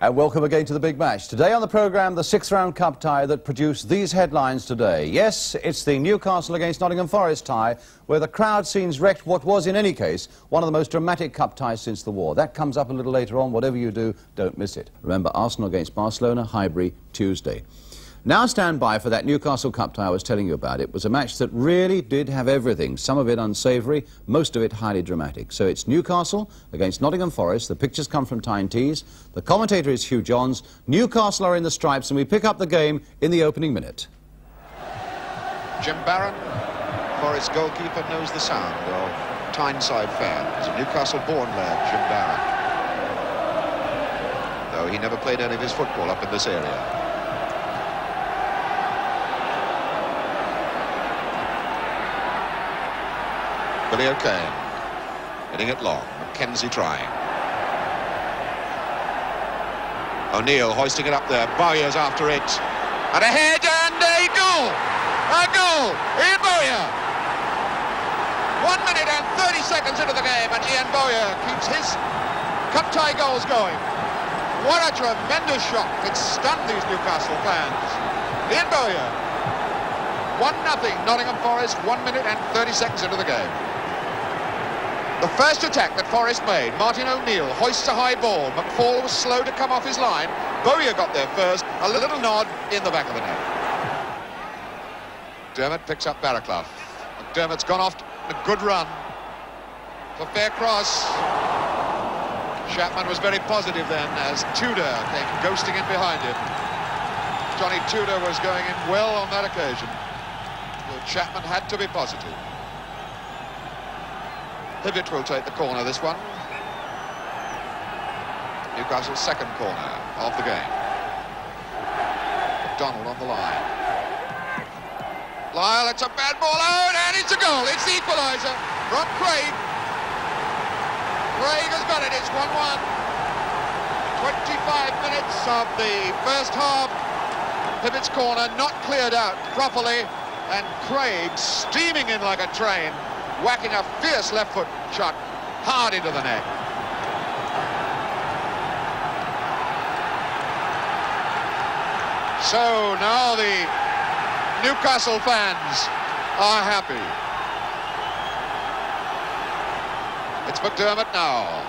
And welcome again to the big match. Today on the programme, the sixth-round cup tie that produced these headlines today. Yes, it's the Newcastle against Nottingham Forest tie, where the crowd scenes wrecked what was, in any case, one of the most dramatic cup ties since the war. That comes up a little later on. Whatever you do, don't miss it. Remember, Arsenal against Barcelona, Highbury, Tuesday. Now stand by for that Newcastle Cup tie I was telling you about. It was a match that really did have everything, some of it unsavoury, most of it highly dramatic. So it's Newcastle against Nottingham Forest. The pictures come from Tyne Tees. The commentator is Hugh Johns. Newcastle are in the stripes, and we pick up the game in the opening minute. Jim Barron, Forest goalkeeper, knows the sound of Tyneside fans. A Newcastle-born lad, Jim Barron. Though he never played any of his football up in this area. Billy O'Kane, hitting it long. Mackenzie trying. O'Neill hoisting it up there. Bowyer's after it. And a head and a goal! A goal! Ian Bowyer! 1 minute and 30 seconds into the game, and Ian Bowyer keeps his cup tie goals going. What a tremendous shot. It stunned these Newcastle fans. Ian Bowyer. 1-0 Nottingham Forest, 1 minute and 30 seconds into the game. The first attack that Forest made, Martin O'Neill hoists a high ball. McFall was slow to come off his line. Bowyer got there first, a little nod in the back of the net. Dermot picks up Barraclough. McDermott's gone off a good run for fair cross. Chapman was very positive then as Tudor came ghosting in behind him. Johnny Tudor was going in well on that occasion. So Chapman had to be positive. Hibbett will take the corner, this one. Newcastle's second corner of the game. Macdonald on the line. Lyle, it's a bad ball out, and it's a goal. It's the equaliser from Craig. Craig has got it. It's 1-1. 25 minutes of the first half. Hibbett's corner not cleared out properly, and Craig steaming in like a train, whacking a fierce left foot shot hard into the net. So now the Newcastle fans are happy. It's McDermott now.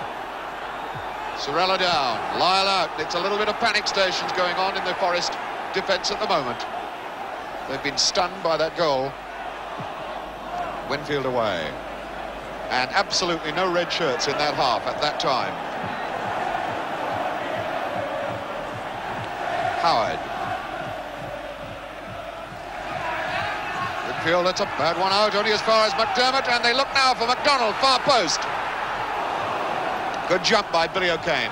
Sorella down, Lyle out. It's a little bit of panic stations going on in the Forest defence at the moment. They've been stunned by that goal. Winfield away. And absolutely no red shirts in that half at that time. Howard. Winfield, that's a bad one out, only as far as McDermott, and they look now for Macdonald, far post. Good jump by Billy O'Kane.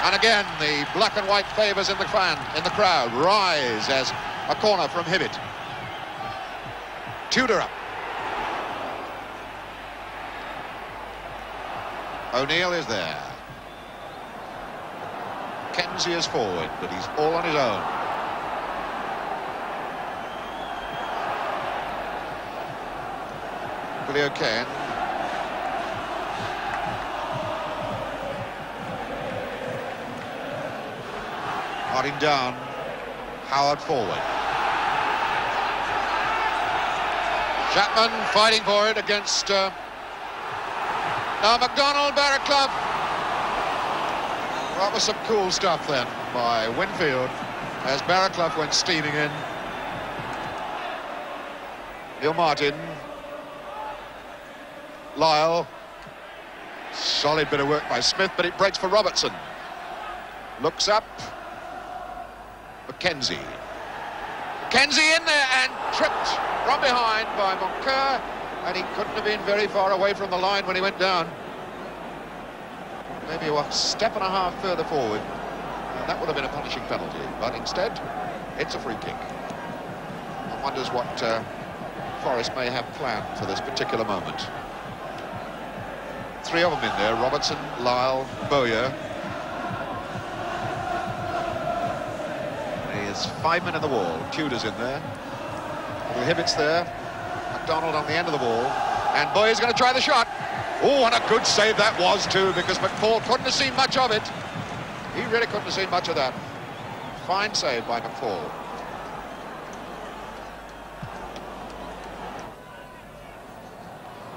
And again, the black and white favours in the crowd rise as a corner from Hibbett. Tudor up. O'Neill is there. Mackenzie is forward, but he's all on his own. Billy O'Kane. Martin down. Howard forward. Chapman fighting for it against now Macdonald, Barraclough. That was some cool stuff then by Winfield as Barraclough went steaming in. Neil Martin. Lyle. Solid bit of work by Smith, but it breaks for Robertson. Looks up. Mackenzie. Mackenzie in there and tripped from behind by Moncur, and he couldn't have been very far away from the line when he went down. Maybe a step and a half further forward, and that would have been a punishing penalty, but instead it's a free kick. One wonders what Forest may have planned for this particular moment. Three of them in there: Robertson, Lyle, Bowyer. There's 5 men in the wall. Tudor's in there. Little Hibbett's there. Macdonald on the end of the ball. And Bowyer's going to try the shot. Oh, and a good save that was too, because McFall couldn't have seen much of it. He really couldn't have seen much of that. Fine save by McFall.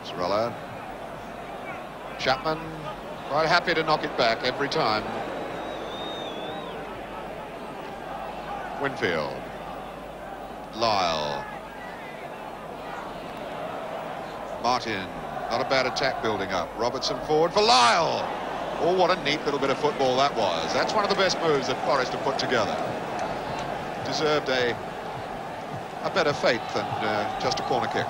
Sorella. Chapman quite happy to knock it back every time. Winfield. Lyle. Martin. Not a bad attack building up. Robertson forward for Lyle. Oh, what a neat little bit of football that was. That's one of the best moves that Forest have put together. Deserved a better fate than just a corner kick.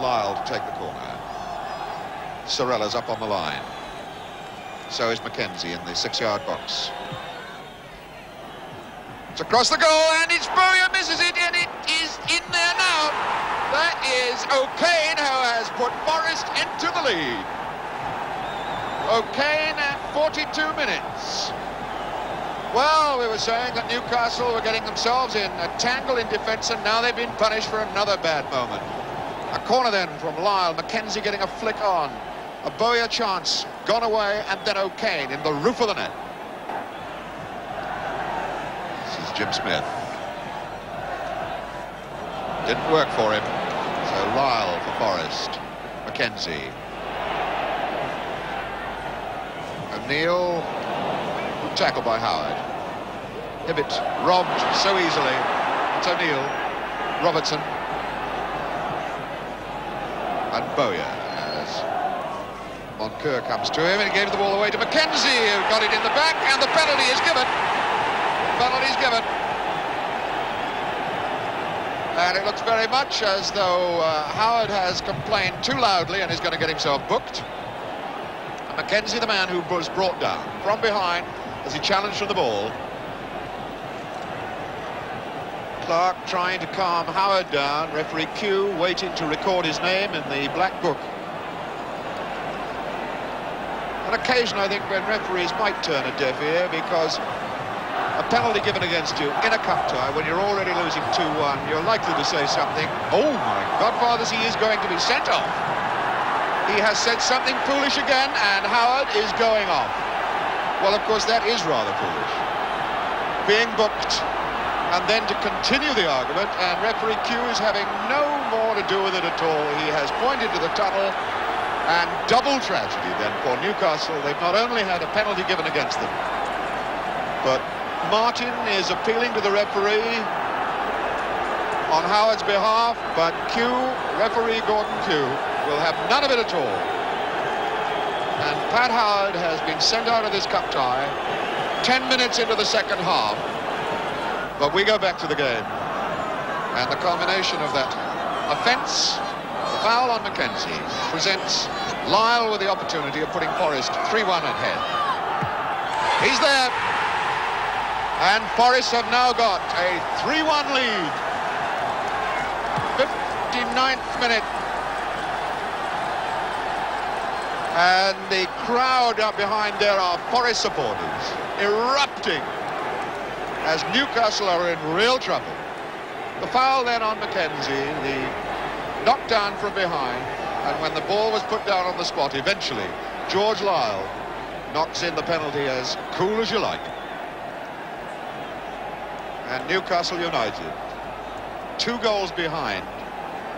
Lyle to take the corner. Sorella's up on the line. So is Mackenzie in the 6-yard box. It's across the goal, and it's Bowyer misses it, and it is in there now. That is O'Kane who has put Forest into the lead. O'Kane at 42 minutes. Well, we were saying that Newcastle were getting themselves in a tangle in defence, and now they've been punished for another bad moment. A corner then from Lyle, Mackenzie getting a flick on. A Bowyer chance, gone away, and then O'Kane in the roof of the net. This is Jim Smith. Didn't work for him. So Lyle for Forest. Mackenzie. O'Neill. Tackled by Howard. Hibbett robbed so easily. It's O'Neill. Robertson. And Bowyer as Moncur comes to him and he gave the ball away to Mackenzie, who got it in the back, and the penalty is given. Penalty is given. And it looks very much as though Howard has complained too loudly and is going to get himself booked. And Mackenzie, the man who was brought down from behind as he challenged for the ball. Clark trying to calm Howard down. Referee Kew waiting to record his name in the black book. An occasion, I think, when referees might turn a deaf ear, because a penalty given against you in a cup tie when you're already losing 2-1, you're likely to say something. Oh my godfathers, he is going to be sent off. He has said something foolish again, and Howard is going off. Well, of course, that is rather foolish. Being booked, and then to continue the argument, and referee Kew is having no more to do with it at all. He has pointed to the tunnel, and double tragedy then for Newcastle. They've not only had a penalty given against them, but Martin is appealing to the referee on Howard's behalf, but Kew, referee Gordon Kew, will have none of it at all. And Pat Howard has been sent out of this cup tie 10 minutes into the second half. But we go back to the game. And the culmination of that offence, the foul on Mackenzie, presents Lyle with the opportunity of putting Forest 3-1 ahead. He's there. And Forest have now got a 3-1 lead. 59th minute. And the crowd up behind there are Forest supporters erupting as Newcastle are in real trouble. The foul then on Mackenzie, the knockdown from behind, and when the ball was put down on the spot, eventually George Lyle knocks in the penalty as cool as you like. And Newcastle United, 2 goals behind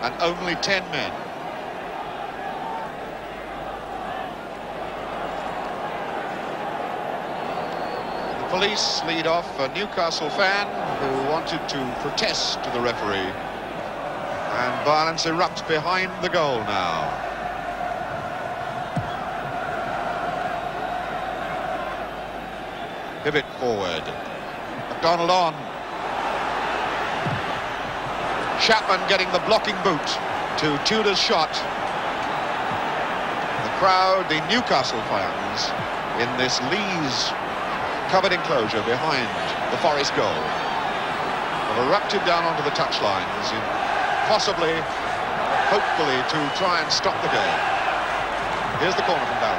and only 10 men. Police lead off a Newcastle fan who wanted to protest to the referee, and violence erupts behind the goal now. Hibbett forward, Macdonald on. Chapman getting the blocking boot to Tudor's shot. The crowd, the Newcastle fans in this Leazes covered enclosure behind the Forest goal have erupted down onto the touchlines in possibly, hopefully, to try and stop the game. Here's the corner from Barron.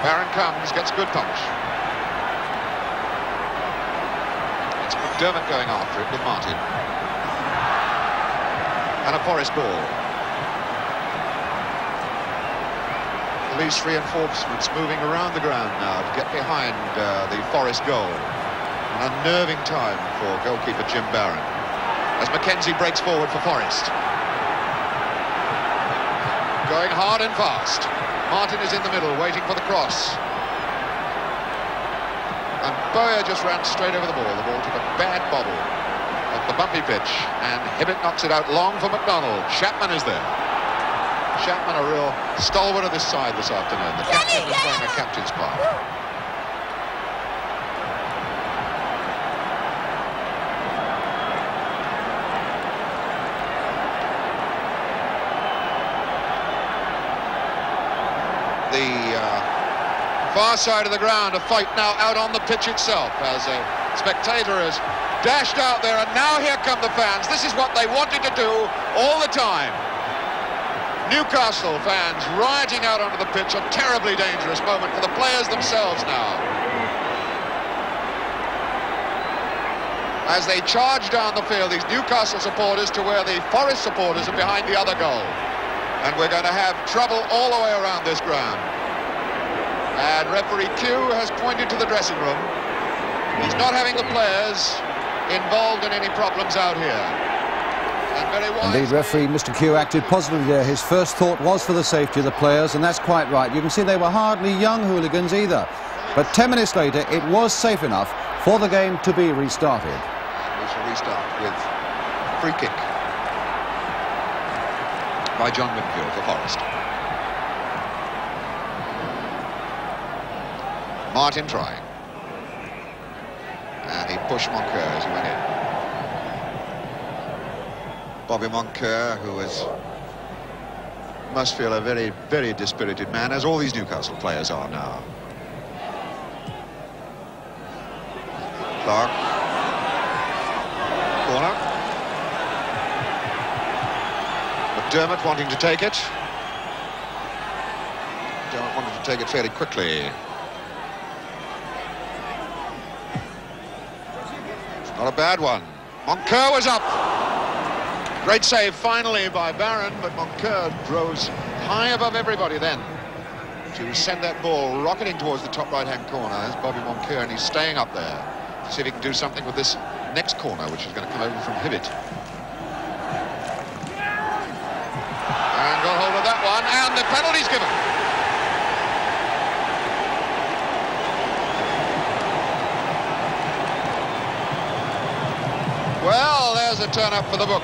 Barron comes, gets a good punch. It's McDermott going after it with Martin. And a Forest ball. police reinforcements moving around the ground now to get behind the Forest goal. An unnerving time for goalkeeper Jim Barron as Mackenzie breaks forward for Forest. Going hard and fast. Martin is in the middle, waiting for the cross. And Bowyer just ran straight over the ball. The ball took a bad bobble off the bumpy pitch, and Hibbett knocks it out long for Macdonald. Chapman is there. Chapman, a real stalwart of this side this afternoon. The captain is playing a captain's part. The far side of the ground, a fight now out on the pitch itself as a spectator has dashed out there, and now here come the fans. This is what they wanted to do all the time. Newcastle fans rioting out onto the pitch, a terribly dangerous moment for the players themselves now. As they charge down the field, these Newcastle supporters to where the Forest supporters are behind the other goal. And we're going to have trouble all the way around this ground. And referee Kew has pointed to the dressing room. He's not having the players involved in any problems out here. Indeed, referee Mr. Kew acted positively there. His first thought was for the safety of the players, and that's quite right. You can see they were hardly young hooligans either. But 10 minutes later, it was safe enough for the game to be restarted. We shall restart with free kick by John Whitfield for Forest. Martin trying. And he pushed Moncur as he went in. Bobby Moncur, who must feel a very, very dispirited man, as all these Newcastle players are now. Clark. Corner. McDermott wanting to take it. McDermott wanted to take it fairly quickly. It's not a bad one. Moncur was up. Great save finally by Barron, but Moncur rose high above everybody then to send that ball rocketing towards the top right-hand corner. There's Bobby Moncur, and he's staying up there to see if he can do something with this next corner, which is going to come over from Hibbett. And got hold of that one, and the penalty's given. Well, there's a turn-up for the book.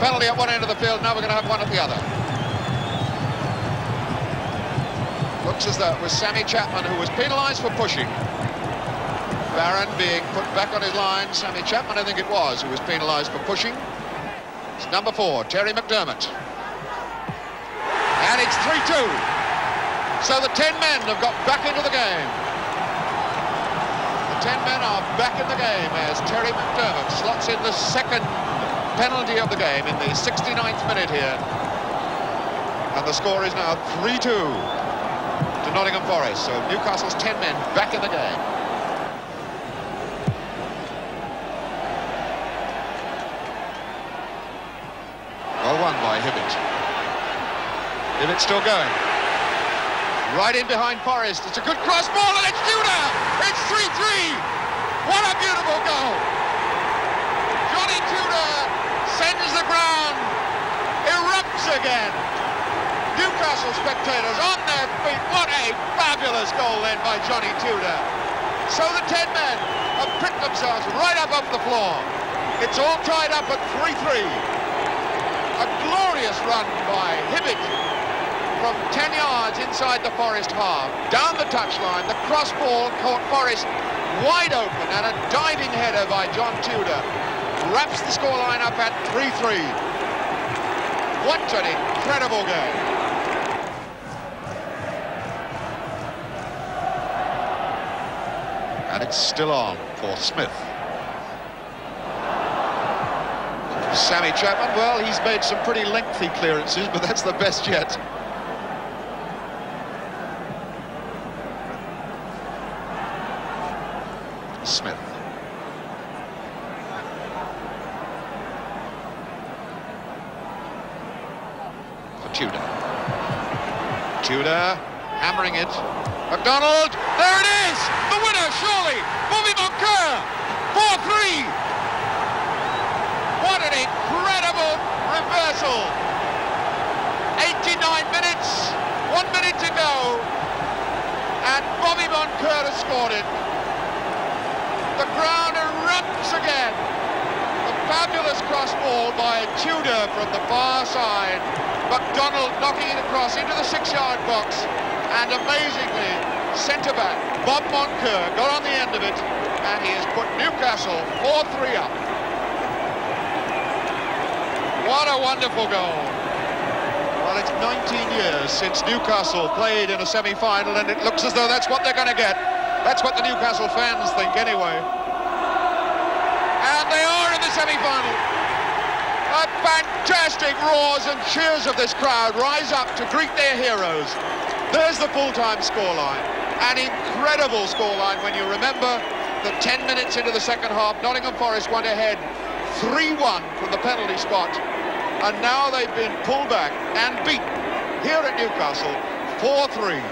Penalty at one end of the field, now we're going to have one at the other. Looks as though it was Sammy Chapman who was penalised for pushing. Barron being put back on his line. Sammy Chapman, I think it was, who was penalised for pushing. It's number 4, Terry McDermott. And it's 3-2. So the 10 men have got back into the game. The 10 men are back in the game as Terry McDermott slots in the second penalty of the game in the 69th minute here. And the score is now 3-2 to Nottingham Forest. So Newcastle's 10 men back in the game. Well won by Hibbett. Hibbett still going. Right in behind Forest. It's a good cross ball, and it's Tudor! It's 3-3! What a beautiful goal! Johnny Tudor sends the ground, erupts again. Newcastle spectators on their feet. What a fabulous goal then by Johnny Tudor. So the 10 men have picked themselves right up off the floor. It's all tied up at 3-3. A glorious run by Hibbett from 10 yards inside the Forest half. Down the touchline, the cross ball caught Forest wide open, and a diving header by John Tudor wraps the scoreline up at 3-3. What an incredible game. And it's still on for Smith. Sammy Chapman, well, he's made some pretty lengthy clearances, but that's the best yet. Smith. For Tudor. Tudor hammering it. Macdonald, there it is! The winner, surely! Bobby Moncur, 4-3! What an incredible reversal! 89 minutes, 1 minute to go, and Bobby Moncur has scored it. The crowd erupts again. A fabulous cross ball by Tudor from the far side. Macdonald knocking it across into the 6-yard box, and amazingly, centre-back Bob Moncur got on the end of it, and he has put Newcastle 4-3 up. What a wonderful goal. Well, it's 19 years since Newcastle played in a semi-final, and it looks as though that's what they're going to get. That's what the Newcastle fans think anyway. And they are in the semi-final. A fantastic roars and cheers of this crowd rise up to greet their heroes. There's the full-time scoreline. An incredible scoreline when you remember that 10 minutes into the second half, Nottingham Forest went ahead 3-1 from the penalty spot. And now they've been pulled back and beaten here at Newcastle 4-3.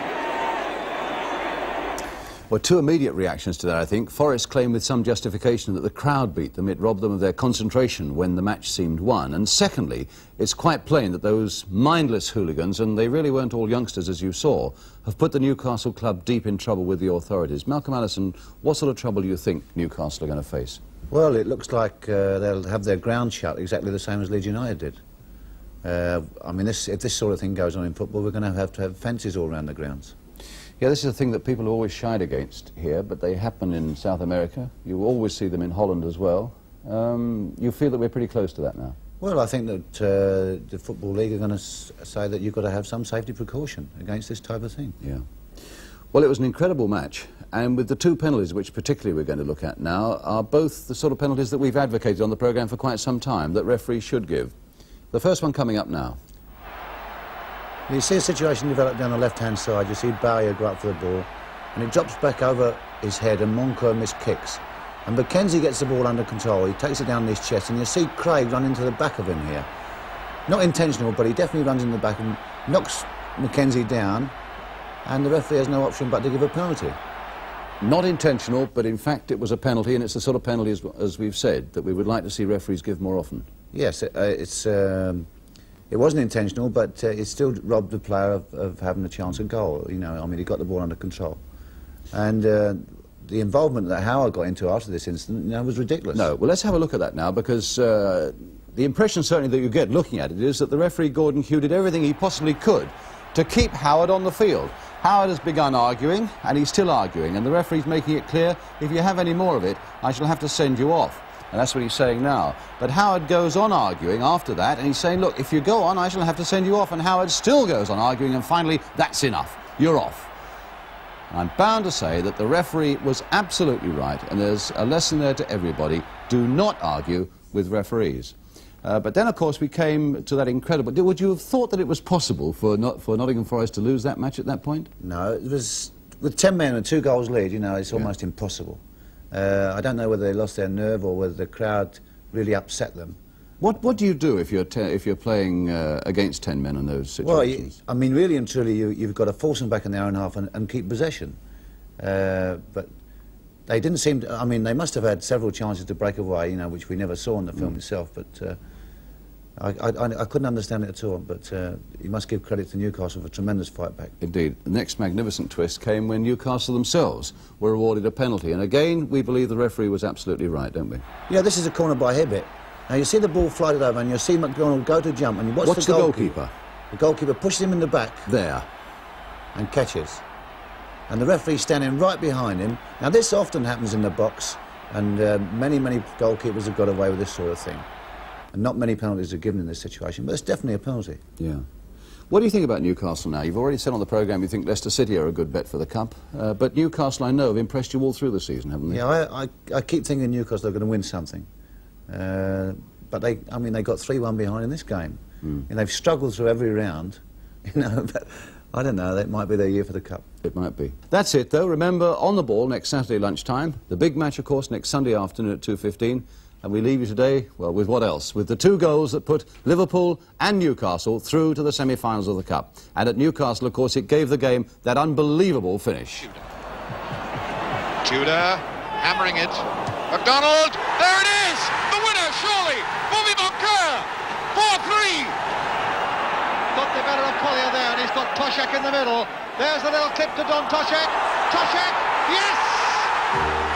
Well, two immediate reactions to that, I think. Forest claimed with some justification that the crowd beat them. It robbed them of their concentration when the match seemed won. And secondly, it's quite plain that those mindless hooligans, and they really weren't all youngsters as you saw, have put the Newcastle club deep in trouble with the authorities. Malcolm Allison, what sort of trouble do you think Newcastle are going to face? Well, it looks like they'll have their ground shut exactly the same as Leeds United did. I mean, if this sort of thing goes on in football, we're going to have fences all around the grounds. Yeah, this is a thing that people have always shied against here, but they happen in South America. You always see them in Holland as well. You feel that we're pretty close to that now? Well, I think that the Football League are going to say that you've got to have some safety precaution against this type of thing. Yeah. Well, it was an incredible match, and with the two penalties, which particularly we're going to look at now, are both the sort of penalties that we've advocated on the programme for quite some time, that referees should give. The first one coming up now. You see a situation develop down the left-hand side. You see Bowyer go up for the ball, and it drops back over his head, and Moncur miskicks. And Mackenzie gets the ball under control. He takes it down his chest, and you see Craig run into the back of him here. Not intentional, but he definitely runs in the back and knocks Mackenzie down, and the referee has no option but to give a penalty. Not intentional, but in fact it was a penalty, and it's the sort of penalty, as we've said, that we would like to see referees give more often. Yes, it wasn't intentional, but it still robbed the player of having a chance at goal. You know, I mean, he got the ball under control. And the involvement that Howard got into after this incident, you know, was ridiculous. No, well, let's have a look at that now, because the impression certainly that you get looking at it is that the referee, Gordon Kew, did everything he possibly could to keep Howard on the field. Howard has begun arguing, and he's still arguing, and the referee's making it clear, if you have any more of it, I shall have to send you off. And that's what he's saying now. But Howard goes on arguing after that, and he's saying, look, if you go on, I shall have to send you off. And Howard still goes on arguing, and finally, that's enough. You're off. And I'm bound to say that the referee was absolutely right, and there's a lesson there to everybody. Do not argue with referees. But then, of course, we came to that incredible... Would you have thought that it was possible for Nottingham Forest to lose that match at that point? No, it was... With 10 men and 2 goals lead, you know, it's almost impossible. I don't know whether they lost their nerve or whether the crowd really upset them. What do you do if you're playing against 10 men in those situations? Well, I mean, really and truly, you've got to force them back in their own half and keep possession. But they didn't seem to... I mean, they must have had several chances to break away, you know, which we never saw in the film itself, but I couldn't understand it at all. But you must give credit to Newcastle for a tremendous fight back. Indeed. The next magnificent twist came when Newcastle themselves were awarded a penalty. And again, we believe the referee was absolutely right, don't we? Yeah, this is a corner by Hibbett. Now, you see the ball floated over, and you see Macdonald go to jump, and you watch the goalkeeper. The goalkeeper pushes him in the back. There. And catches. And the referee's standing right behind him. Now, this often happens in the box, and many goalkeepers have got away with this sort of thing. And not many penalties are given in this situation, but it's definitely a penalty. Yeah. What do you think about Newcastle now? You've already said on the programme you think Leicester City are a good bet for the Cup, but Newcastle, I know, have impressed you all through the season, haven't they? Yeah, I keep thinking Newcastle are going to win something. But they got 3-1 behind in this game. And they've struggled through every round, you know, but I don't know, that might be their year for the Cup. It might be. That's it, though. Remember, on the ball next Saturday lunchtime, the big match, of course, next Sunday afternoon at 2:15, And we leave you today, well, with what else? With the 2 goals that put Liverpool and Newcastle through to the semi-finals of the Cup. And at Newcastle, of course, it gave the game that unbelievable finish. Tudor, hammering it. Macdonald, there it is! The winner, surely! Bobby Moncur, 4-3! Got the better of Collier there, and he's got Toshak in the middle. There's the little clip to Don Toshak. Toshak, yes!